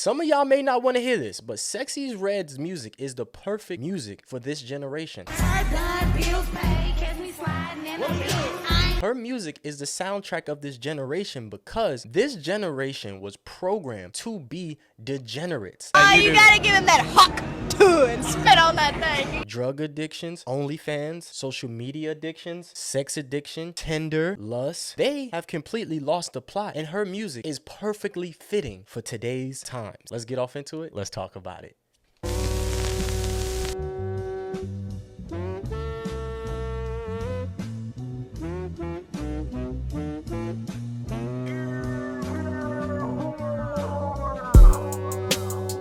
Some of y'all may not want to hear this, but Sexyy Red's music is the perfect music for this generation. Her music is the soundtrack of this generation because this generation was programmed to be degenerates. You gotta give him that huck too and spit on that thing. Drug addictions, OnlyFans, social media addictions, sex addiction, Tinder, lust. They have completely lost the plot, and her music is perfectly fitting for today's times. Let's get off into it. Let's talk about it.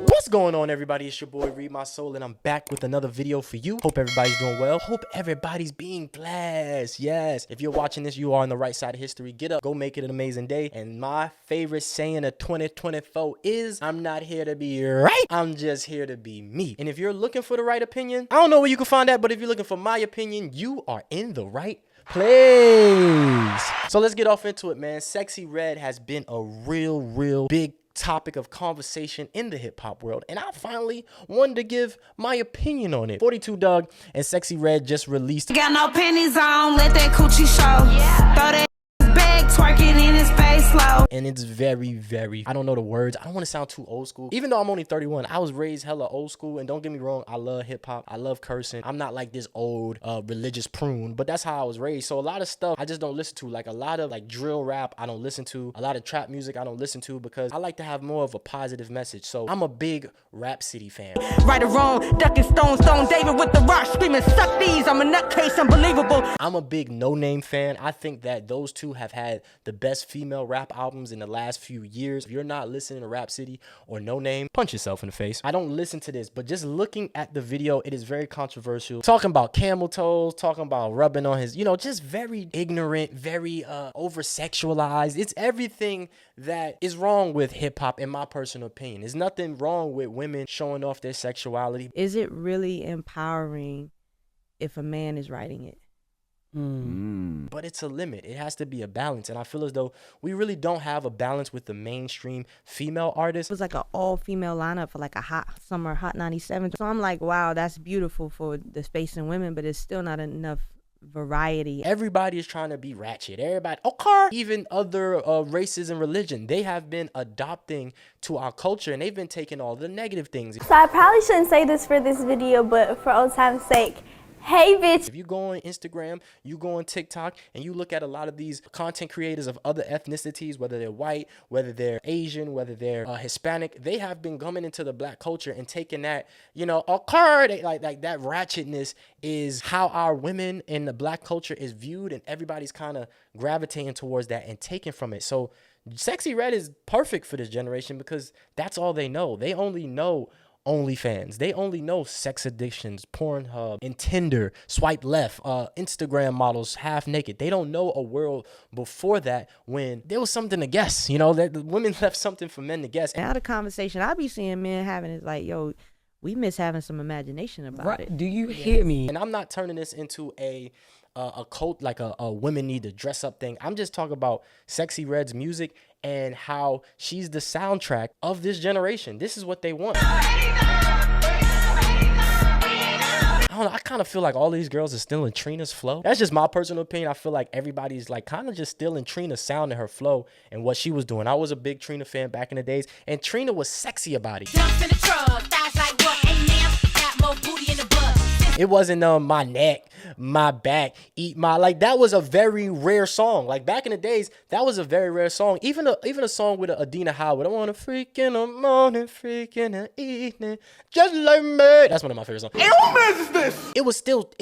What's going on, everybody? It's your boy Read My Soul, and I'm back with another video for you. Hope everybody's doing well. Hope everybody's being blessed. Yes, if you're watching this, you are on the right side of history. Get up, go make it an amazing day. And my favorite saying of 2024 is, I'm not here to be right, I'm just here to be me. And if you're looking for the right opinion, I don't know where you can find that, but if you're looking for my opinion, you are in the right place. So let's get off into it, man. Sexyy Red has been a real big topic of conversation in the hip-hop world, and I finally wanted to give my opinion on it. 42 Dugg and Sexyy Red just released Got no pennies on, let that coochie show. Yeah. Throw that bag, twerking in his face slow. And it's very, I don't know the words. I don't want to sound too old school. Even though I'm only 31, I was raised hella old school, and don't get me wrong, I love hip-hop. I love cursing. I'm not like this old religious prune, but that's how I was raised. So a lot of stuff I just don't listen to. Like a lot of like drill rap I don't listen to. A lot of trap music I don't listen to because I like to have more of a positive message. So I'm a big Rhapsody fan. Right or wrong, ducking Stone David with the rock screaming, suck these, I'm a nutcase, unbelievable. I'm a big No Name fan. I think that those two have had the best female rap albums in the last few years. If you're not listening to Rhapsody or No Name, punch yourself in the face. I don't listen to this, but just looking at the video, it is very controversial. Talking about camel toes, talking about rubbing on his, you know, just very ignorant, very over-sexualized. It's everything that is wrong with hip-hop, in my personal opinion. There's nothing wrong with women showing off their sexuality. Is it really empowering if a man is writing it? But it's a limit. It has to be a balance, and I feel as though we really don't have a balance with the mainstream female artists. It was like an all-female lineup for like a hot summer Hot 97. So I'm like, wow, that's beautiful for the space in women, but it's still not enough variety. Everybody is trying to be ratchet. Everybody, okay. Even other races and religion, they have been adopting to our culture, and they've been taking all the negative things. So I probably shouldn't say this for this video, but for old time's sake, hey bitch. If you go on Instagram, you go on TikTok, and you look at a lot of these content creators of other ethnicities, whether they're white, whether they're Asian, whether they're Hispanic, they have been coming into the black culture and taking that, you know, like that ratchetness is how our women in the black culture is viewed, and everybody's kind of gravitating towards that and taking from it. So Sexyy Red is perfect for this generation because that's all they know. They only know OnlyFans. They only know sex addictions, Pornhub, and Tinder, swipe left, Instagram models half naked. They don't know a world before that when there was something to guess, you know, that the women left something for men to guess. Now the conversation I be seeing men having is like, yo, we miss having some imagination about it. Do you hear me? And I'm not turning this into a cult, like a women need to dress up thing. I'm just talking about Sexyy Red's music and how she's the soundtrack of this generation. This is what they want. I don't know, I kind of feel like all these girls are still in Trina's flow. That's just my personal opinion. I feel like everybody's like kind of just still in Trina's sound and her flow and what she was doing. I was a big Trina fan back in the days, and Trina was sexy about it. Jump in the truck, thighs like what? Ain't now, got more booty in the butt. It wasn't my neck, my back, eat my, like that was a very rare song. Like back in the days, that was a very rare song. Even a song with Adina Howard. I want to freak in the morning, freak in the evening, just like me. That's one of my favorite songs. It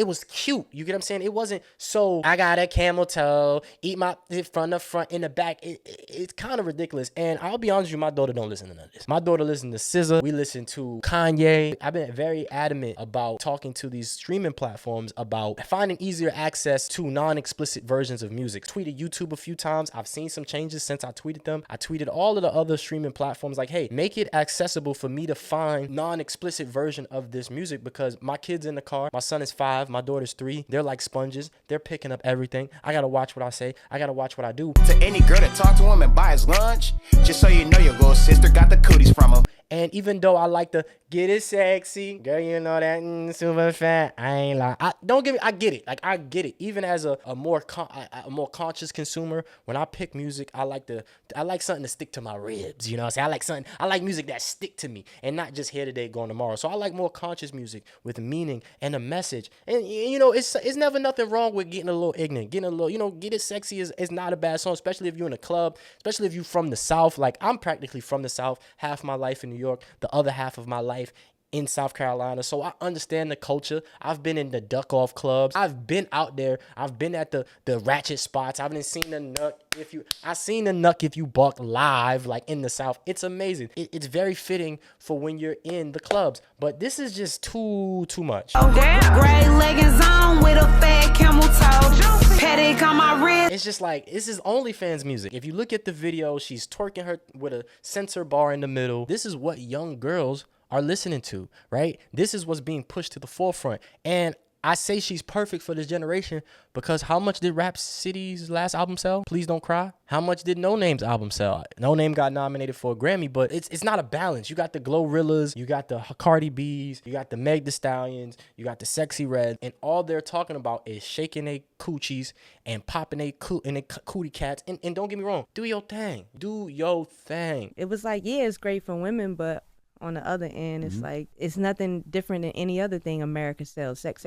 was cute. You get what I'm saying? It wasn't so I got a camel toe, eat my from the front in the back. It's kind of ridiculous. And I'll be honest with you, my daughter don't listen to none of this. My daughter listens to SZA. We listen to Kanye. I've been very adamant about talking to these streaming platforms about finding easier access to non-explicit versions of music. Tweeted YouTube a few times. I've seen some changes since I tweeted them. I tweeted all of the other streaming platforms like, hey, make it accessible for me to find non-explicit version of this music, because my kid's in the car. My son is 5. My daughter's 3. They're like sponges. They're picking up everything. I gotta watch what I say. I gotta watch what I do. To any girl that talk to him and buys lunch, just so you know your little sister got the cooties from him. And even though I like to get it sexy, girl, you know that super fat. I ain't like. Don't get me. I get it. Like I get it. Even as a more conscious consumer, when I pick music, I like something to stick to my ribs. You know what I'm saying? I like music that stick to me and not just here today, gone tomorrow. So I like more conscious music with meaning and a message. And you know, it's never nothing wrong with getting a little ignorant, getting a little, you know, Get It Sexy is not a bad song, especially if you're in a club, especially if you're from the South. Like I'm practically from the South, half my life in New York, the other half of my life in South Carolina. So I understand the culture. I've been in the duck off clubs. I've been out there. I've been at the ratchet spots. I've seen the nuck if you buck live, like in the South. It's amazing. It's very fitting for when you're in the clubs. But this is just too much. Gray leggings on with a fat camel toe. Paddock on my wrist. It's just like, this is OnlyFans music. If you look at the video, she's twerking her with a censor bar in the middle. This is what young girls are listening to, right? This is what's being pushed to the forefront. And I say she's perfect for this generation because how much did Rap City's last album sell? Please Don't Cry. How much did No Name's album sell? No Name got nominated for a Grammy, but it's not a balance. You got the Glorillaz, you got the Cardi B's, you got the Meg Thee Stallions, you got the Sexyy Red, and all they're talking about is shaking their coochies and popping their cootie cats. And don't get me wrong, do your thing. Do your thing. It was like, yeah, it's great for women, but on the other end, it's like, it's nothing different than any other thing America sells. Sex.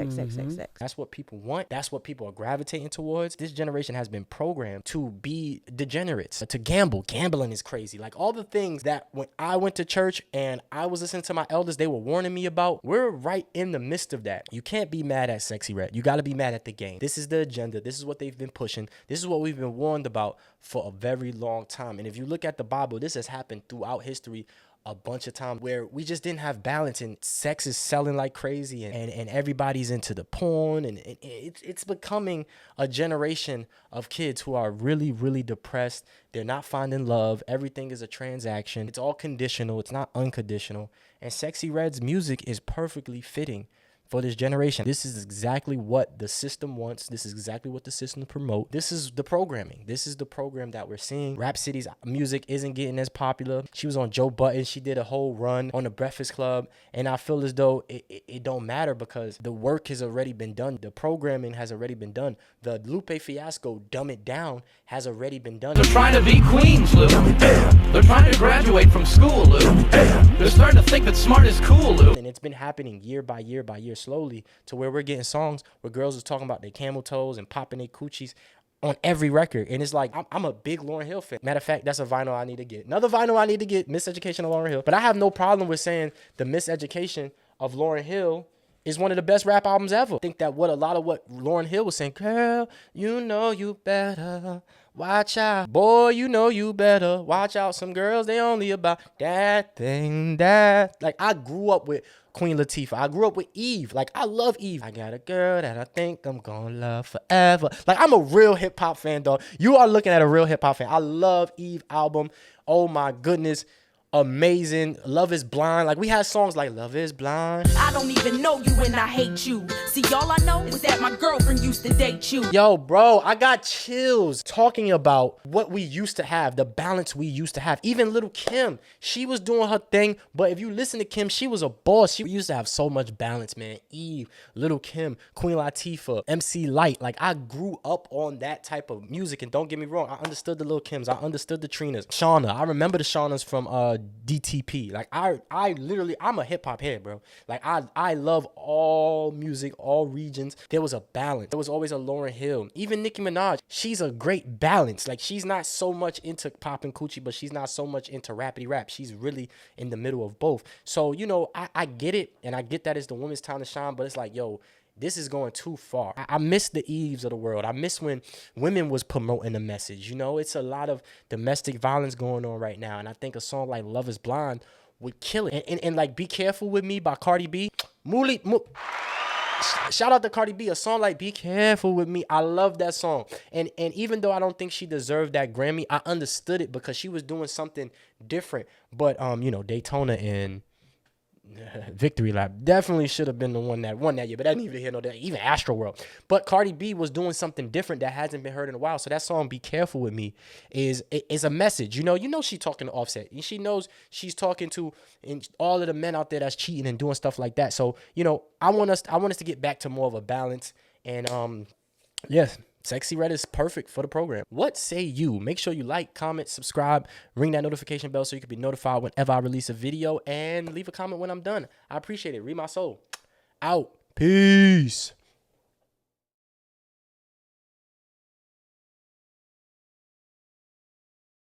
That's what people want. That's what people are gravitating towards. This generation has been programmed to be degenerates, to gamble. Gambling is crazy. Like all the things that when I went to church and I was listening to my elders, they were warning me about, we're right in the midst of that. You can't be mad at Sexyy Red. You got to be mad at the game. This is the agenda. This is what they've been pushing. This is what we've been warned about for a very long time. And if you look at the Bible, this has happened throughout history a bunch of times where we just didn't have balance and sex is selling like crazy and everybody's into the porn and it's becoming a generation of kids who are really, really depressed. They're not finding love. Everything is a transaction. It's all conditional. It's not unconditional. And Sexyy Red's music is perfectly fitting for this generation. This is exactly what the system wants. This is exactly what the system promote. This is the programming. This is the program that we're seeing. Rap City's music isn't getting as popular. She was on Joe Budden. She did a whole run on the Breakfast Club. And I feel as though it don't matter because the work has already been done. The programming has already been done. The Lupe Fiasco Dumb It Down has already been done. They're trying to be queens, Lou. They're trying to graduate from school, Lou. They're starting to think that smart is cool, Lou. And it's been happening year by year by year slowly to where we're getting songs where girls are talking about their camel toes and popping their coochies on every record. And it's like, I'm a big Lauryn Hill fan. Matter of fact, that's a vinyl I need to get. Another vinyl I need to get, Miseducation of Lauryn Hill. But I have no problem with saying the Miseducation of Lauryn Hill is one of the best rap albums ever. I think that what Lauryn Hill was saying, girl, you know you better watch out. Boy, you know you better watch out. Some girls, they only about that thing, that. Like, I grew up with Queen Latifah. I grew up with Eve. Like, I love Eve. I got a girl that I think I'm gonna love forever. Like, I'm a real hip-hop fan, dog. You are looking at a real hip-hop fan. I love Eve album. Oh, my goodness. Amazing. Love is Blind. Like, we had songs like Love is Blind. I don't even know you and I hate you. See, all I know is that my girlfriend used to date you. Yo, bro, I got chills talking about what we used to have, the balance we used to have. Even Little Kim, she was doing her thing, but if you listen to Kim, she was a boss. She used to have so much balance, man. Eve, Little Kim, Queen Latifah, MC Lyte. Like, I grew up on that type of music, and don't get me wrong, I understood the Little Kims. I understood the Trinas. Shauna, I remember the Shaunas from DTP. Like, I literally, I'm a hip hop head, bro. Like, I love all music, all regions. There was a balance. There was always a Lauryn Hill. Even Nicki Minaj, she's a great balance. Like, she's not so much into pop and coochie, but she's not so much into rappity rap. She's really in the middle of both. So, you know, I get it, and I get that it's the women's time to shine, but it's like, yo, this is going too far. I miss the Eves of the world. I miss when women was promoting the message. You know, it's a lot of domestic violence going on right now. And I think a song like Love is Blind would kill it. And like Be Careful With Me by Cardi B. Shout out to Cardi B. A song like Be Careful With Me. I love that song. And even though I don't think she deserved that Grammy, I understood it because she was doing something different. But, you know, Daytona and Victory Lap definitely should have been the one that won that year, but that didn't even hear no that. Even Astro World. But Cardi B was doing something different that hasn't been heard in a while. So that song "Be Careful with Me" is a message. You know she talking to Offset. She knows she's talking to all of the men out there that's cheating and doing stuff like that. So I want us to get back to more of a balance. And yes. Sexyy Red is perfect for the program. What say you? Make sure you like, comment, subscribe, ring that notification bell so you can be notified whenever I release a video, and leave a comment when I'm done. I appreciate it. Read my soul. Out. Peace.